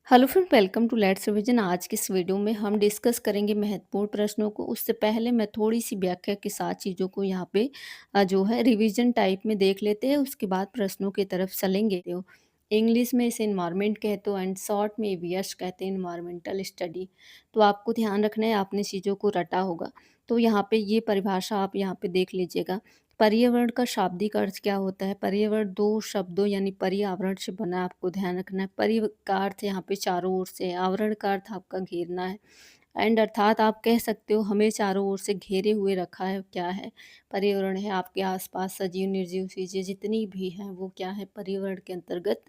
Hello friend, welcome to let's revision. आज की इस वीडियो में हम डिस्कस करेंगे महत्वपूर्ण प्रश्नों को। उससे पहले मैं थोड़ी सी व्याख्या के साथ चीज़ों को यहाँ पे जो है रिवीजन टाइप में देख लेते हैं। उसके बाद प्रश्नों की तरफ चलेंगे। तो इंग्लिश में इसे इन्वायरमेंट कहते हो एंड शॉर्ट में ईवीएस कहते हैं, इन्वायरमेंटल स्टडी। तो आपको ध्यान रखना है, आपने चीज़ों को रटा होगा। तो यहाँ पे ये परिभाषा आप यहाँ पे देख लीजिएगा। पर्यावरण का शाब्दिक अर्थ क्या होता है? पर्यावरण दो शब्दों यानी पर्यावरण से बना है, आपको ध्यान रखना है। परि का अर्थ यहाँ पे चारों ओर से है, आवरण का अर्थ आपका घेरना है। एंड अर्थात आप कह सकते हो हमें चारों ओर से घेरे हुए रखा है। क्या है? पर्यावरण है। आपके आसपास सजीव निर्जीव चीज़ें जितनी भी हैं वो क्या है? पर्यावरण के अंतर्गत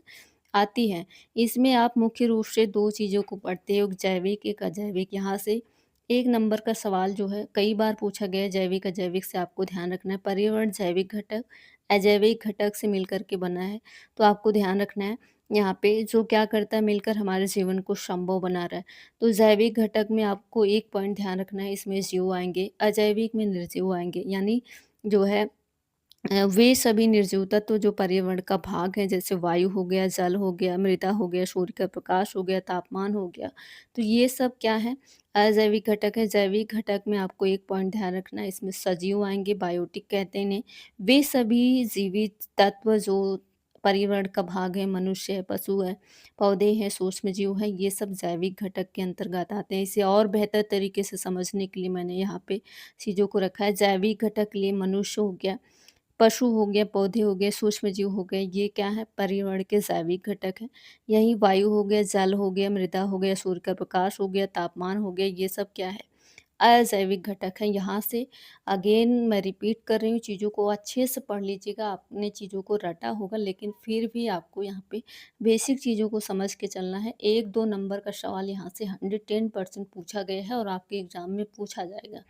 आती हैं। इसमें आप मुख्य रूप से दो चीज़ों को पढ़ते हो, जैविक एक अजैविक। यहाँ से एक नंबर का सवाल जो है कई बार पूछा गया है, जैविक अजैविक से आपको ध्यान रखना है। पर्यावरण जैविक घटक अजैविक घटक से मिलकर के बना है। तो आपको ध्यान रखना है यहाँ पे जो क्या करता है, मिलकर हमारे जीवन को संभव बना रहा है। तो जैविक घटक में आपको एक पॉइंट ध्यान रखना है, इसमें जीव आएँगे, अजैविक में निर्जीव आएँगे। यानी जो है वे सभी निर्जीव तत्व जो पर्यावरण का भाग है, जैसे वायु हो गया, जल हो गया, मृदा हो गया, सूर्य का प्रकाश हो गया, तापमान हो गया। तो ये सब क्या है? अजैविक घटक है। जैविक घटक में आपको एक पॉइंट ध्यान रखना है, इसमें सजीव आएँगे, बायोटिक कहते हैं इन्हें। वे सभी जीवित तत्व जो पर्यावरण का भाग है, मनुष्य है, पशु है, पौधे हैं, सूक्ष्मजीव हैं, ये सब जैविक घटक के अंतर्गत आते हैं। इसे और बेहतर तरीके से समझने के लिए मैंने यहाँ पे चीज़ों को रखा है। जैविक घटक के लिए मनुष्य हो गया, पशु हो गया, पौधे हो गए, सूक्ष्मजीव हो गए, ये क्या है? पर्यावरण के जैविक घटक हैं। यही वायु हो गया, जल हो गया, मृदा हो गया, सूर्य का प्रकाश हो गया, तापमान हो गया, ये सब क्या है? अजैविक घटक हैं। यहाँ से अगेन मैं रिपीट कर रही हूँ, चीज़ों को अच्छे से पढ़ लीजिएगा। आपने चीज़ों को रटा होगा लेकिन फिर भी आपको यहाँ पे बेसिक चीज़ों को समझ के चलना है। 1-2 नंबर का सवाल यहाँ से 110% पूछा गया है और आपके एग्ज़ाम में पूछा जाएगा।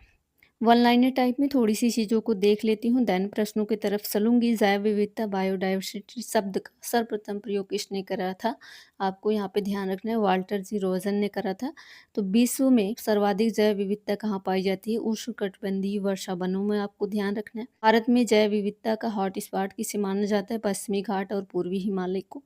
वन लाइनर टाइप में थोड़ी-सी चीज़ों को देख लेती हूँ, देन प्रश्नों की तरफ चलूँगी। जैव विविधता, बायोडायवर्सिटी शब्द का सर्वप्रथम प्रयोग किसने करा था? आपको यहाँ पे ध्यान रखना है, वाल्टर जी रोजन ने करा था। तो विश्व में सर्वाधिक जैव विविधता कहाँ पाई जाती है? उष्णकटिबंधीय वर्षा वनों में, आपको ध्यान रखना है। भारत में जैव विविधता का हॉटस्पॉट किसे माना जाता है? पश्चिमी घाट और पूर्वी हिमालय को।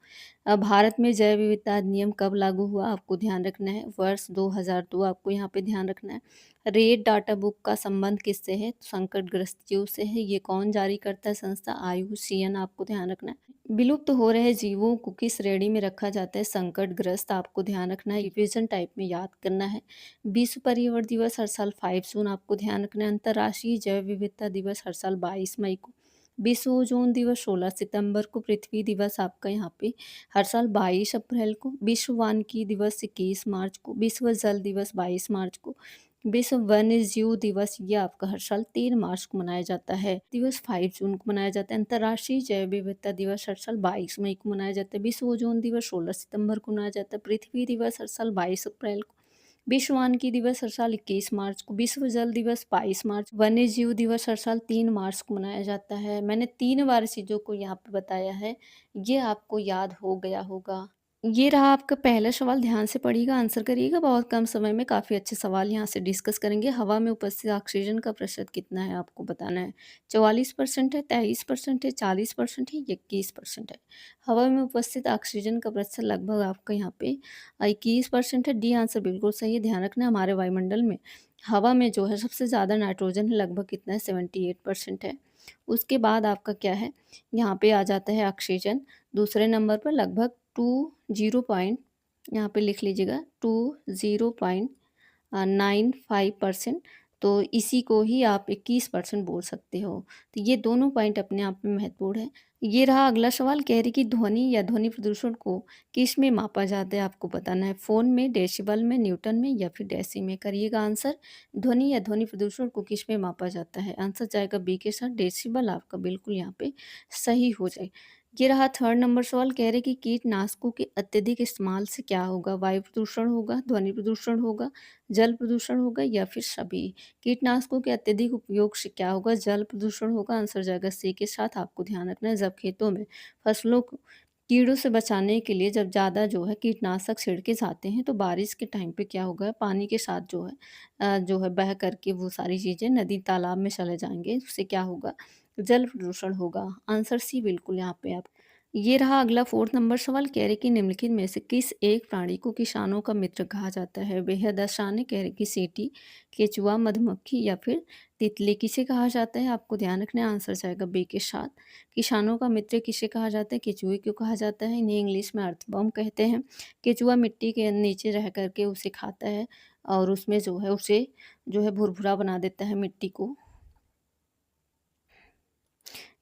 भारत में जैव विविधता अधिनियम कब लागू हुआ? आपको ध्यान रखना है, वर्ष 2002, आपको यहाँ पे ध्यान रखना है। रेड डाटा बुक का संबंध किससे है? संकटग्रस्त जीव से है। ये कौन जारी करता है? संस्था IUCN, आपको ध्यान रखना है। विलुप्त हो रहे जीवों को किस श्रेणी में रखा जाता है? संकटग्रस्त, आपको ध्यान रखना है। रिवीजन टाइप में याद करना है। विश्व पर्यावरण दिवस हर साल 5 जून, आपको ध्यान रखना है। अंतर्राष्ट्रीय जैव विविधता दिवस हर साल 22 मई को। विश्व ओजोन दिवस 16 सितंबर को। पृथ्वी दिवस आपका यहाँ पे हर साल 22 अप्रैल को। विश्व वानिकी दिवस 21 मार्च को। विश्व जल दिवस 22 मार्च को। विश्व वन्यजीव दिवस ये आपका हर साल 3 मार्च को मनाया जाता है। दिवस 5 जून को मनाया जाता है। अंतर्राष्ट्रीय जैव विविधता दिवस हर साल 22 मई को मनाया जाता है। विश्व ओजोन दिवस 16 सितंबर को मनाया जाता है। पृथ्वी दिवस हर साल 22 अप्रैल को। विश्व वानिकी दिवस हर साल 21 मार्च को। विश्व जल दिवस 22 मार्च। वन्य जीव दिवस हर साल 3 मार्च को मनाया जाता है। मैंने 3 बार चीज़ों को यहाँ पे बताया है, ये आपको याद हो गया होगा। ये रहा आपका पहला सवाल, ध्यान से पढ़िएगा, आंसर करिएगा। बहुत कम समय में काफ़ी अच्छे सवाल यहाँ से डिस्कस करेंगे। हवा में उपस्थित ऑक्सीजन का प्रतिशत कितना है आपको बताना है। 44% है, 23% है, 40% है, 21% है। हवा में उपस्थित ऑक्सीजन का प्रतिशत लगभग आपका यहाँ पे 21% है। डी आंसर बिल्कुल सही है। ध्यान रखना, हमारे वायुमंडल में हवा में जो है सबसे ज़्यादा नाइट्रोजन है, लगभग कितना है? 78% है। उसके बाद आपका क्या है, यहाँ पे आ जाता है ऑक्सीजन दूसरे नंबर पर, लगभग 20 पॉइंट, यहाँ पे लिख लीजिएगा 20.95%। तो इसी को ही आप 21% बोल सकते हो। तो ये दोनों पॉइंट अपने आप में महत्वपूर्ण है। ये रहा अगला सवाल, कह रही कि ध्वनि या ध्वनि प्रदूषण को किस में मापा जाता है? आपको बताना है। फ़ोन में, डेसिबल में, न्यूटन में या फिर डेसी में? करिएगा आंसर। ध्वनि या ध्वनि प्रदूषण को किस में मापा जाता है? आंसर जाएगा बी के साथ, डेसिबल आपका बिल्कुल यहाँ पे सही हो जाए। ये रहा थर्ड नंबर सवाल, कह रहे कि कीटनाशकों के अत्यधिक इस्तेमाल से क्या होगा? वायु प्रदूषण होगा, ध्वनि प्रदूषण होगा, जल प्रदूषण होगा या फिर सभी? कीटनाशकों के अत्यधिक उपयोग से क्या होगा? जल प्रदूषण होगा। आंसर जाएगा सी के साथ, आपको ध्यान रखना है। जब खेतों में फसलों को कीड़ों से बचाने के लिए जब ज़्यादा जो है कीटनाशक छिड़के जाते हैं तो बारिश के टाइम पे क्या होगा? पानी के साथ जो है बह करके वो सारी चीज़ें नदी तालाब में चले जाएंगे। उससे क्या होगा? जल प्रदूषण होगा। आंसर सी बिल्कुल यहाँ पे आप ये रहा अगला 4th नंबर सवाल, कह रहे कि निम्नलिखित में से किस एक प्राणी को किसानों का मित्र कहा जाता है? बेहद आसान है, कह रहे कि सींटी, केंचुआ, मधुमक्खी या फिर तितली। किसे कहा जाता है? आपको ध्यान रखना है, आंसर जाएगा बी के साथ। किसानों का मित्र किसे कहा जाता है? केंचुए को कहा जाता है, इन्हें इंग्लिश में अर्थवर्म कहते हैं। केंचुआ मिट्टी के नीचे रह कर के उसे खाता है और उसमें जो है उसे जो है भुरभुरा बना देता है मिट्टी को।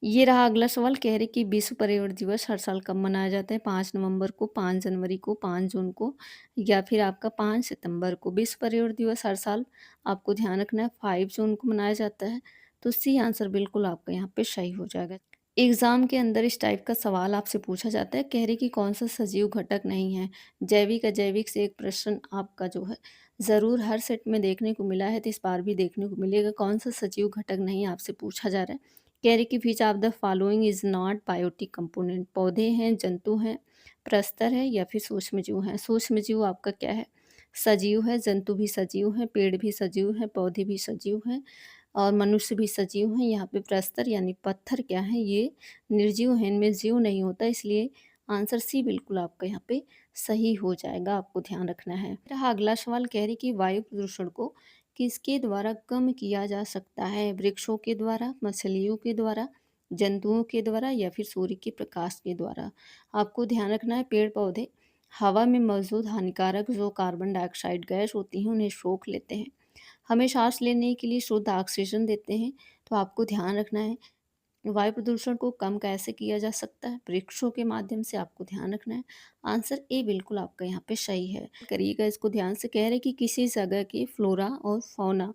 ये रहा अगला सवाल, कह रहे कि विश्व पर्यावरण दिवस हर साल कब मनाया जाता है? 5 नवंबर को, 5 जनवरी को, 5 जून को या फिर आपका 5 सितंबर को। विश्व पर्यावरण दिवस हर साल आपको ध्यान रखना है 5 जून को मनाया जाता है। तो सी आंसर बिल्कुल आपका यहाँ पे सही हो जाएगा। एग्जाम के अंदर इस टाइप का सवाल आपसे पूछा जाता है, कह रहे कि कौन सा सजीव घटक नहीं है? जैविक अजैविक से एक प्रश्न आपका जो है ज़रूर हर सेट में देखने को मिला है, तो इस बार भी देखने को मिलेगा। कौन सा सजीव घटक नहीं आपसे पूछा जा रहा है? कह रहे कि which of the following is not biotic component? पौधे हैं, जंतु हैं, प्रस्तर है या फिर सूक्ष्मजीव हैं? सूक्ष्मजीव आपका क्या है? सजीव है, जंतु भी सजीव हैं, पेड़ भी सजीव हैं, पौधे भी सजीव हैं और मनुष्य भी सजीव हैं। यहाँ पे प्रस्तर यानी पत्थर क्या है? ये निर्जीव हैं, इनमें जीव नहीं होता, इसलिए आंसर सी बिल्कुल आपका यहाँ पे सही हो जाएगा, आपको ध्यान रखना है। रहा अगला सवाल, कह रही कि वायु प्रदूषण को किसके द्वारा कम किया जा सकता है? वृक्षों के द्वारा, मछलियों के द्वारा, जंतुओं के द्वारा या फिर सूर्य के प्रकाश के द्वारा? आपको ध्यान रखना है, पेड़ पौधे हवा में मौजूद हानिकारक जो कार्बन डाइऑक्साइड गैस होती हैं उन्हें सोख लेते हैं, हमें सांस लेने के लिए शुद्ध ऑक्सीजन देते हैं। तो आपको ध्यान रखना है, वायु प्रदूषण को कम कैसे किया जा सकता है? वृक्षों के माध्यम से, आपको ध्यान रखना है। आंसर ए बिल्कुल आपका यहाँ पे सही है। करिएगा इसको ध्यान से, कह रहे कि किसी जगह की फ्लोरा और फौना,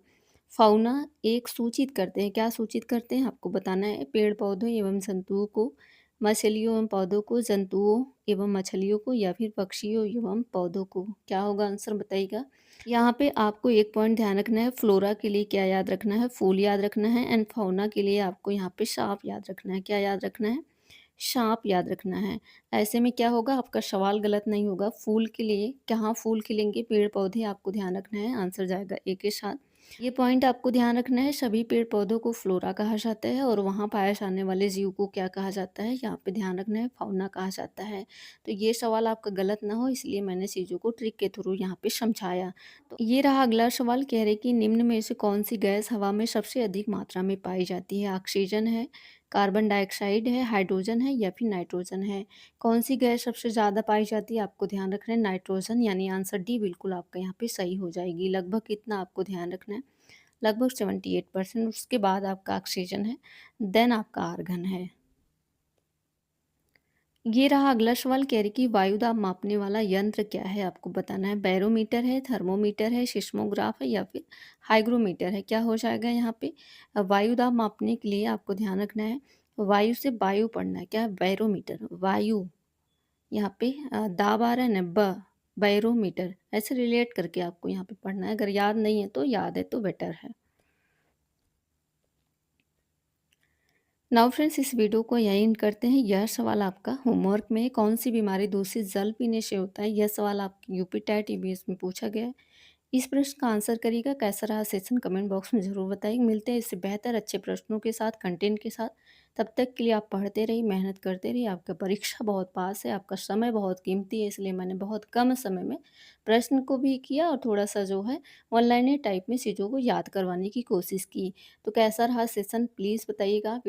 फाउना एक सूचित करते हैं, क्या सूचित करते हैं आपको बताना है? पेड़ पौधों एवं जंतुओं को, मछलियों एवं पौधों को, जंतुओं एवं मछलियों को या फिर पक्षियों एवं पौधों को। क्या होगा आंसर बताइएगा? यहाँ पे आपको एक पॉइंट ध्यान रखना है, फ्लोरा के लिए क्या याद रखना है? फूल याद रखना है एंड फाउना के लिए आपको यहाँ पे साँप याद रखना है। क्या याद रखना है? साँप याद रखना है। ऐसे में क्या होगा, आपका सवाल गलत नहीं होगा। फूल के लिए कहाँ फूल खिलेंगे? पेड़-पौधे, आपको ध्यान रखना है, आंसर जाएगा ए के साथ। ये पॉइंट आपको ध्यान रखना है, सभी पेड़-पौधों को फ्लोरा कहा जाता है और वहाँ पाए जाने वाले जीव को क्या कहा जाता है? यहाँ पे ध्यान रखना है, फाउना कहा जाता है। तो ये सवाल आपका गलत ना हो, इसलिए मैंने चीज़ों को ट्रिक के थ्रू यहाँ पे समझाया। तो ये रहा अगला सवाल, कह रहे कि निम्न में से कौन-सी गैस हवा में सबसे अधिक मात्रा में पाई जाती है? ऑक्सीजन है, कार्बन डाइऑक्साइड है, हाइड्रोजन है या फिर नाइट्रोजन है? कौन-सी गैस सबसे ज़्यादा पाई जाती है? आपको ध्यान रखना है नाइट्रोजन, यानी आंसर डी बिल्कुल आपका यहाँ पे सही हो जाएगी। लगभग कितना आपको ध्यान रखना है? लगभग 78%। उसके बाद आपका ऑक्सीजन है, देन आपका आर्गन है। ये रहा अगला सवाल, कह रही कि वायु दाब मापने वाला यंत्र क्या है? आपको बताना है। बैरोमीटर है, थर्मोमीटर है, सिस्मोग्राफ है या फिर हाइग्रोमीटर है? क्या हो जाएगा यहाँ पे? वायु दाब मापने के लिए आपको ध्यान रखना है, वायु से वायु पढ़ना है। क्या है? बैरोमीटर, वायु, यहाँ पे दाब आ रहा है ना, बैरोमीटर, ऐसे रिलेट करके आपको यहाँ पे पढ़ना है। अगर याद नहीं है तो, याद है तो बेटर है। नाउ फ्रेंड्स, इस वीडियो को यहीं एंड करते हैं। यह सवाल आपका होमवर्क में है, कौन सी बीमारी दूषित जल पीने से होता है? यह सवाल आपकी यूपी टेट ईबीएस में पूछा गया है। इस प्रश्न का आंसर करिएगा। कैसा रहा सेशन कमेंट बॉक्स में ज़रूर बताइए। मिलते हैं इससे बेहतर अच्छे प्रश्नों के साथ, कंटेंट के साथ। तब तक के लिए आप पढ़ते रहिए, मेहनत करते रहिए। आपका परीक्षा बहुत पास है, आपका समय बहुत कीमती है, इसलिए मैंने बहुत कम समय में प्रश्न को भी किया और थोड़ा सा जो है ऑनलाइन टाइप में चीज़ों को याद करवाने की कोशिश की। तो कैसा रहा सेशन प्लीज़ बताइएगा।